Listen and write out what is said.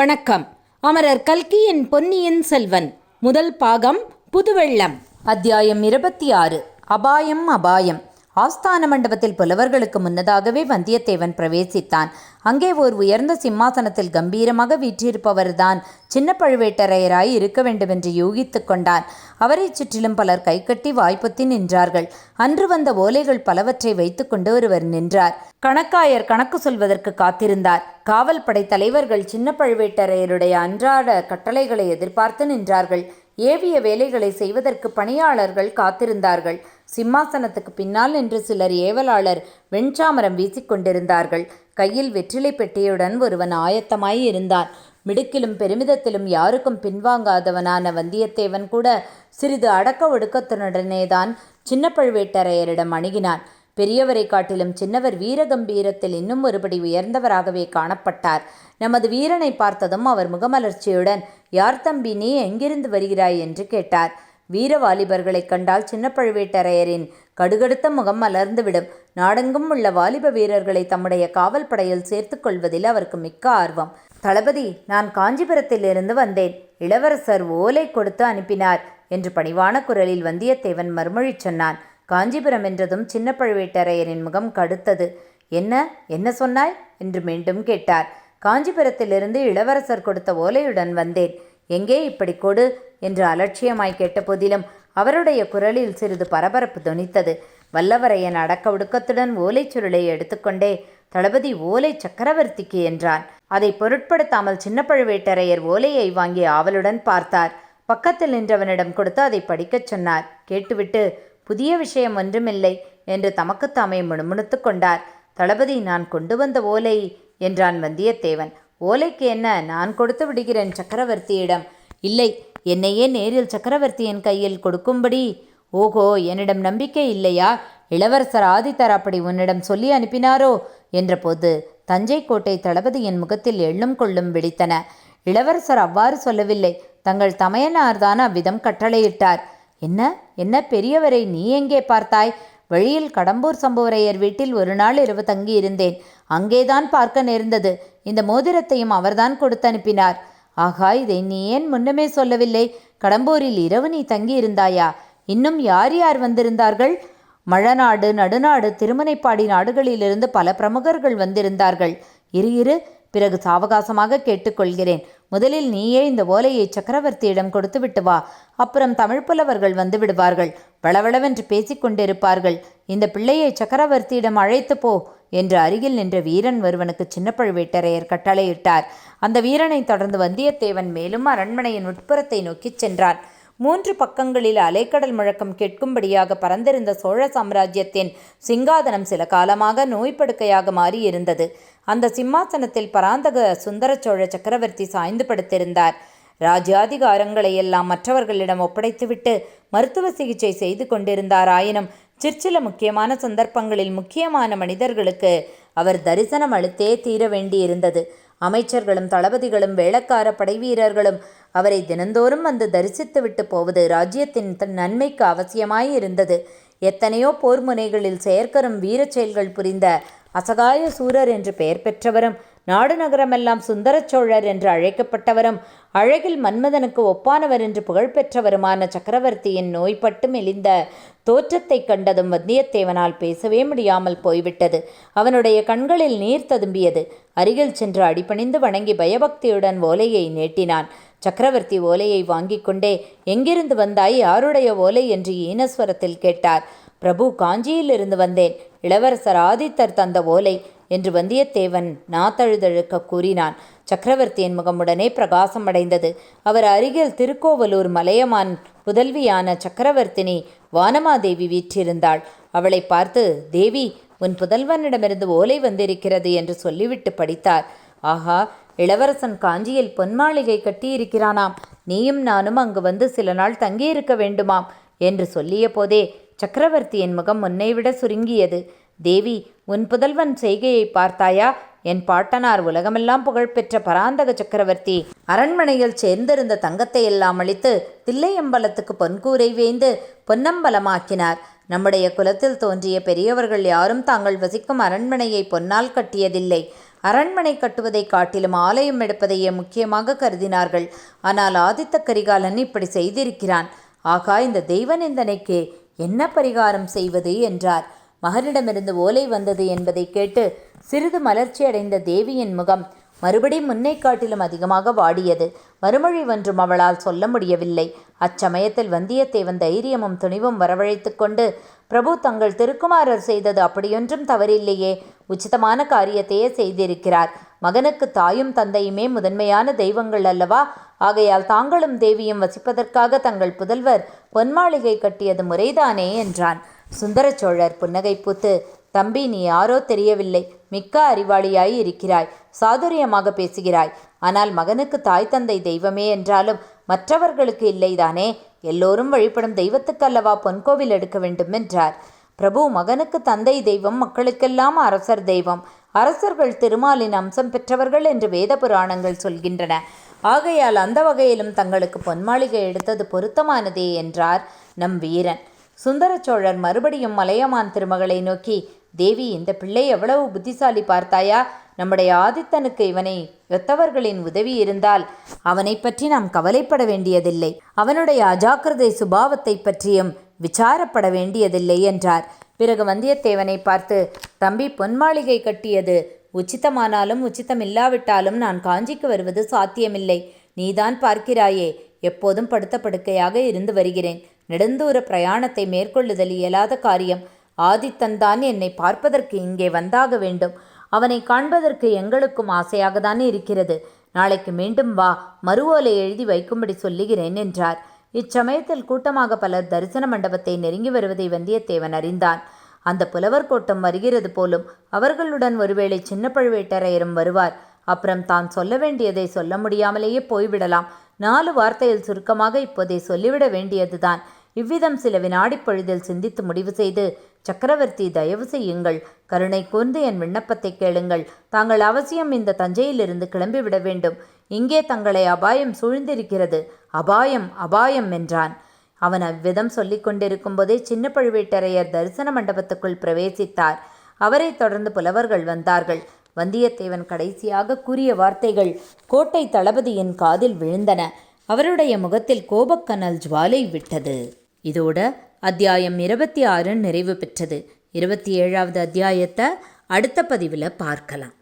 வணக்கம். அமரர் கல்கியின் பொன்னியின் செல்வன் முதல் பாகம் புதுவெள்ளம். அத்தியாயம் 26. அபாயம் அபாயம். ஆஸ்தான மண்டபத்தில் புலவர்களுக்கு முன்னதாகவே வந்தியத்தேவன் பிரவேசித்தான். அங்கே ஓர் உயர்ந்த சிம்மாசனத்தில் கம்பீரமாக வீற்றிருப்பவர்தான் சின்ன பழுவேட்டரையராய் இருக்க வேண்டுமென்று யூகித்து கொண்டான். அவரை சுற்றிலும் பலர் கைகட்டி வாய்ப்பொத்தி நின்றார்கள். அன்று வந்த ஓலைகள் பலவற்றை வைத்துக்கொண்டு ஒருவர் நின்றார். கணக்காயர் கணக்கு சொல்வதற்கு காத்திருந்தார். காவல் படை தலைவர்கள் சின்ன பழுவேட்டரையருடைய அன்றாட கட்டளைகளை எதிர்பார்த்து நின்றார்கள். ஏவிய வேலைகளை செய்வதற்கு பணியாளர்கள் காத்திருந்தார்கள். சிம்மாசனத்துக்கு பின்னால் நின்று சிலர் ஏவலாளர் வெண்சாமரம் வீசிக்கொண்டிருந்தார்கள். கையில் வெற்றிலை பெட்டியுடன் ஒருவன் ஆயத்தமாய் இருந்தான். மிடுக்கிலும் பெருமிதத்திலும் யாருக்கும் பின்வாங்காதவனான வந்தியத்தேவன் கூட சிறிது அடக்க ஒடுக்கத்தினுடனேதான் சின்ன பழுவேட்டரையரிடம் அணுகினான். பெரியவரை காட்டிலும் சின்னவர் வீரகம்பீரத்தில் இன்னும் ஒருபடி உயர்ந்தவராகவே காணப்பட்டார். நமது வீரனை பார்த்ததும் அவர் முகமலர்ச்சியுடன், யார் தம்பி, நீ எங்கிருந்து வருகிறாய் என்று கேட்டார். வீரவாலிபர்களைக் கண்டால் சின்ன பழுவேட்டரையரின் கடுகடுத்த முகம் மலர்ந்துவிடும். நாடெங்கும் உள்ள வாலிப வீரர்களை தம்முடைய காவல் படையில் சேர்த்து கொள்வதில் அவருக்கு மிக்க ஆர்வம். தளபதி, நான் காஞ்சிபுரத்திலிருந்து வந்தேன். இளவரசர் ஓலை கொடுத்து அனுப்பினார் என்று பணிவான குரலில் வந்தியத்தேவன் மறுமொழி சொன்னான். காஞ்சிபுரம் என்றதும் சின்ன பழுவேட்டரையரின் முகம் கடுத்தது. என்ன என்ன சொன்னாய் என்று மீண்டும் கேட்டார். காஞ்சிபுரத்திலிருந்து இளவரசர் கொடுத்த ஓலையுடன் வந்தேன். எங்கே இப்படி கொடு என்று அலட்சியமாய் கேட்ட போதிலும் அவருடைய குரலில் சிறிது பரபரப்பு தொனித்தது. வல்லவரையன் அடக்க ஒடுக்கத்துடன் ஓலை சுருளை எடுத்துக்கொண்டே, தளபதி, ஓலை சக்கரவர்த்திக்கு என்றான். அதை பொருட்படுத்தாமல் சின்ன பழுவேட்டரையர் ஓலையை வாங்கி ஆவலுடன் பார்த்தார். பக்கத்தில் நின்றவனிடம் கொடுத்து அதை படிக்கச் சொன்னார். கேட்டுவிட்டு, புதிய விஷயம் ஒன்றுமில்லை என்று தமக்குத்தாமே முணுமுணுத்து கொண்டார். தளபதி, நான் கொண்டு வந்த ஓலை என்றான் வந்தியத்தேவன். ஓலைக்கு என்ன, நான் கொடுத்து விடுகிறேன் சக்கரவர்த்தியிடம். இல்லை, என்னையே நேரில் சக்கரவர்த்தியின் கையில் கொடுக்கும்படி. ஓஹோ, என்னிடம் நம்பிக்கை இல்லையா? இளவரசர் ஆதித்தர் அப்படி உன்னிடம் சொல்லி அனுப்பினாரோ என்றபோது தஞ்சை கோட்டை தளபதியின் முகத்தில் எள்ளும் கொள்ளும் வெடித்தன. இளவரசர் அவ்வாறு சொல்லவில்லை. தங்கள் தமையனார்தான் அவ்விதம் கட்டளையிட்டார். என்ன என்ன பெரியவரை, நீ எங்கே பார்த்தாய்? வழியில் கடம்பூர் சம்புவரையர் வீட்டில் ஒரு நாள் இரவு தங்கி இருந்தேன். அங்கேதான் பார்க்க நேர்ந்தது. இந்த மோதிரத்தையும் அவர்தான் கொடுத்து அனுப்பினார். ஆகா, இதை நீ ஏன் முன்னமே சொல்லவில்லை? கடம்பூரில் இரவு நீ தங்கி இருந்தாயா? இன்னும் யார் யார் வந்திருந்தார்கள்? மழநாடு, நடுநாடு, திருமனைப்பாடி நாடுகளிலிருந்து பல பிரமுகர்கள் வந்திருந்தார்கள். இரு பிறகு சாவகாசமாக கேட்டுக்கொள்கிறேன். முதலில் நீயே இந்த ஓலையை சக்கரவர்த்தியிடம் கொடுத்து விட்டு வா. அப்புறம் தமிழ் புலவர்கள் வந்து விடுவார்கள். வளவளவென்று பேசிக்கொண்டிருப்பார்கள். இந்த பிள்ளையை சக்கரவர்த்தியிடம் அழைத்து போ என்று அருகில் நின்ற வீரன் ஒருவனுக்கு சின்ன பழுவேட்டரையர் கட்டளையிட்டார். அந்த வீரனை தொடர்ந்து வந்தியத்தேவன் மேலும் அரண்மனையின் உட்புறத்தை நோக்கிச் சென்றான். 3 பக்கங்களில் அலைக்கடல் முழக்கம் கேட்கும்படியாக பறந்திருந்த சோழ சாம்ராஜ்யத்தின் சிங்காதனம் சில காலமாக நோய்ப்படுக்கையாக மாறியிருந்தது. அந்த சிம்மாசனத்தில் பராந்தக சுந்தர சோழ சக்கரவர்த்தி சாய்ந்து படுத்திருந்தார். ராஜ்யாதிகாரங்களையெல்லாம் மற்றவர்களிடம் ஒப்படைத்துவிட்டு மருத்துவ சிகிச்சை செய்து கொண்டிருந்தார். ஆயினும் சிற்சில முக்கியமான சந்தர்ப்பங்களில் முக்கியமான மனிதர்களுக்கு அவர் தரிசனம் அளித்தே தீர வேண்டியிருந்தது. அமைச்சர்களும் தளபதிகளும் வேளக்கார படை வீரர்களும் அவரை தினந்தோறும் வந்து தரிசித்துவிட்டு போவது ராஜ்யத்தின் நன்மைக்கு அவசியமாயிருந்தது. எத்தனையோ போர் முனைகளில் செயற்கரும் வீரச் செயல்கள் புரிந்த அசகாய சூரர் என்று பெயர் பெற்றவரும், நாடு நகரமெல்லாம் சுந்தர சோழர் என்று அழைக்கப்பட்டவரும், அழகில் மன்மதனுக்கு ஒப்பானவர் என்று புகழ்பெற்றவருமான சக்கரவர்த்தியின் நோய்பட்டு மெலிந்த தோற்றத்தை கண்டதும் வந்தியத்தேவனால் பேசவே முடியாமல் போய்விட்டது. அவனுடைய கண்களில் நீர் ததும்பியது. அருகில் சென்று அடிபணிந்து வணங்கி பயபக்தியுடன் ஓலையை நீட்டினான். சக்கரவர்த்தி ஓலையை வாங்கி கொண்டே, எங்கிருந்து வந்தாய், யாருடைய ஓலை என்று ஈனஸ்வரத்தில் கேட்டார். பிரபு, காஞ்சியிலிருந்து வந்தேன். இளவரசர் ஆதித்தர் தந்த ஓலை என்று வந்தியத்தேவன் நாத்தழுதழுக்க கூறினான். சக்கரவர்த்தியின் முகமுடனே பிரகாசம் அடைந்தது. அவர் அருகில் திருக்கோவலூர் மலையமான் புதல்வியான சக்கரவர்த்தினி வானமாதேவி வீற்றிருந்தாள். அவளை பார்த்து, தேவி, உன் புதல்வனிடமிருந்து ஓலை வந்திருக்கிறது என்று சொல்லிவிட்டு படித்தார். ஆஹா, இளவரசன் காஞ்சியில் பொன்மாளிகை கட்டியிருக்கிறானாம். நீயும் நானும் அங்கு வந்து சில நாள் தங்கியிருக்க வேண்டுமாம் என்று சொல்லிய போதே சக்கரவர்த்தியின் முகம் முன்னைவிட சுருங்கியது. தேவி, உன் புதல்வன் செய்கையை பார்த்தாயா? என் பாட்டனார் உலகமெல்லாம் புகழ்பெற்ற பராந்தக சக்கரவர்த்தி அரண்மனையில் சேர்ந்திருந்த தங்கத்தை எல்லாம் அளித்து தில்லையம்பலத்துக்கு பொன்கூரை வேய்ந்து பொன்னம்பலமாக்கினார். நம்முடைய குலத்தில் தோன்றிய பெரியவர்கள் யாரும் தாங்கள் வசிக்கும் அரண்மனையை பொன்னால் கட்டியதில்லை. அரண்மனை கட்டுவதை காட்டிலும் ஆலயம் எடுப்பதையே முக்கியமாக கருதினார்கள். ஆனால் ஆதித்த கரிகாலன் இப்படி செய்திருக்கிறான். ஆகா, இந்த தெய்வ நிந்தனைக்கு என்ன பரிகாரம் செய்வது என்றார். மகனிடமிருந்து ஓலை வந்தது என்பதை கேட்டு சிறிது மலர்ச்சியடைந்த தேவியின் முகம் மறுபடியும் முன்னை காட்டிலும் அதிகமாக வாடியது. மறுமொழி ஒன்றும் அவளால் சொல்ல முடியவில்லை. அச்சமயத்தில் வந்தியத்தேவன் தைரியமும் துணிவும் வரவழைத்து கொண்டு, பிரபு, தங்கள் திருக்குமாரர் செய்தது அப்படியொன்றும் தவறில்லையே, உச்சிதமான காரியத்தையே செய்திருக்கிறார். மகனுக்கு தாயும் தந்தையுமே முதன்மையான தெய்வங்கள் அல்லவா? ஆகையால் தாங்களும் தேவியும் வசிப்பதற்காக தங்கள் புதல்வர் பொன்மாளிகை கட்டியது முறைதானே என்றான். சுந்தர சோழர் புன்னகை பூத்து, தம்பி, நீ யாரோ தெரியவில்லை, மிக்க அறிவாளியாய் இருக்கிறாய், சாதுரியமாக பேசுகிறாய். ஆனால் மகனுக்கு தாய் தந்தை தெய்வமே என்றாலும் மற்றவர்களுக்கு இல்லைதானே? எல்லோரும் வழிபடும் தெய்வத்துக்கல்லவா பொன்கோவில் எடுக்க வேண்டும் என்றார். பிரபு, மகனுக்கு தந்தை தெய்வம், மக்களுக்கெல்லாம் அரசர் தெய்வம். அரசர்கள் திருமாலின் அம்சம் பெற்றவர்கள் என்று வேத புராணங்கள் சொல்கின்றன. ஆகையால் அந்த வகையிலும் தங்களுக்கு பொன்மாளிகை எடுத்தது பொருத்தமானதே என்றார் நம் வீரன். சுந்தர சோழர் மறுபடியும் மலையமான் திருமகளை நோக்கி, தேவி, இந்த பிள்ளை எவ்வளவு புத்திசாலி பார்த்தாயா? நம்முடைய ஆதித்தனுக்கு இவனை ஒத்தவர்களின் உதவி இருந்தால் அவனை பற்றி நாம் கவலைப்பட வேண்டியதில்லை. அவனுடைய அஜாக்கிரதை சுபாவத்தை பற்றியும் விசாரப்பட வேண்டியதில்லை என்றார். பிறகு வந்தியத்தேவனை பார்த்து, தம்பி, பொன்மாளிகை கட்டியது உச்சிதமானாலும் உச்சிதமில்லாவிட்டாலும் நான் காஞ்சிக்கு வருவது சாத்தியமில்லை. நீதான் பார்க்கிறாயே, எப்போதும் படுத்த படுக்கையாக இருந்து வருகிறேன். நெடுந்தூர பிரயாணத்தை மேற்கொள்ளுதல் இயலாத காரியம். ஆதித்தன்தான் என்னை பார்ப்பதற்கு இங்கே வந்தாக வேண்டும். அவனை காண்பதற்கு எங்களுக்கும் ஆசையாகத்தானே இருக்கிறது. நாளைக்கு மீண்டும் வா, மறு ஓலை எழுதி வைக்கும்படி சொல்லுகிறேன் என்றார். இச்சமயத்தில் கூட்டமாக பலர் தரிசன மண்டபத்தை நெருங்கி வருவதை வந்தியத்தேவன் அறிந்தான். அந்த புலவர் கூட்டம் வருகிறது போலும். அவர்களுடன் ஒருவேளை சின்ன பழுவேட்டரையரும் வருவார். அப்புறம் தான் சொல்ல வேண்டியதை சொல்ல முடியாமலேயே போய்விடலாம். 4 வார்த்தையில் சுருக்கமாக இப்போதே சொல்லிவிட வேண்டியதுதான். இவ்விதம் சில வினாடி பொழுதில் சிந்தித்து முடிவு செய்து, சக்கரவர்த்தி, தயவு செய்யுங்கள், கருணை கூர்ந்து என் விண்ணப்பத்தை கேளுங்கள். தாங்கள் அவசியம் இந்த தஞ்சையிலிருந்து கிளம்பிவிட வேண்டும். இங்கே தங்களை அபாயம் சூழ்ந்திருக்கிறது. அபாயம், அபாயம் என்றான். அவன் அவ்விதம் சொல்லிக் கொண்டிருக்கும் போதே சின்ன பழுவேட்டரையர் தரிசன மண்டபத்துக்குள் பிரவேசித்தார். அவரை தொடர்ந்து புலவர்கள் வந்தார்கள். வந்தியத்தேவன் கடைசியாக கூறிய வார்த்தைகள் கோட்டை தளபதியின் காதில் விழுந்தன. அவருடைய முகத்தில் கோபக்கனல் ஜுவாலை விட்டது. இதோட அத்தியாயம் 26 நிறைவு பெற்றது. 27வது அத்தியாயத்தை அடுத்த பதிவில் பார்க்கலாம்.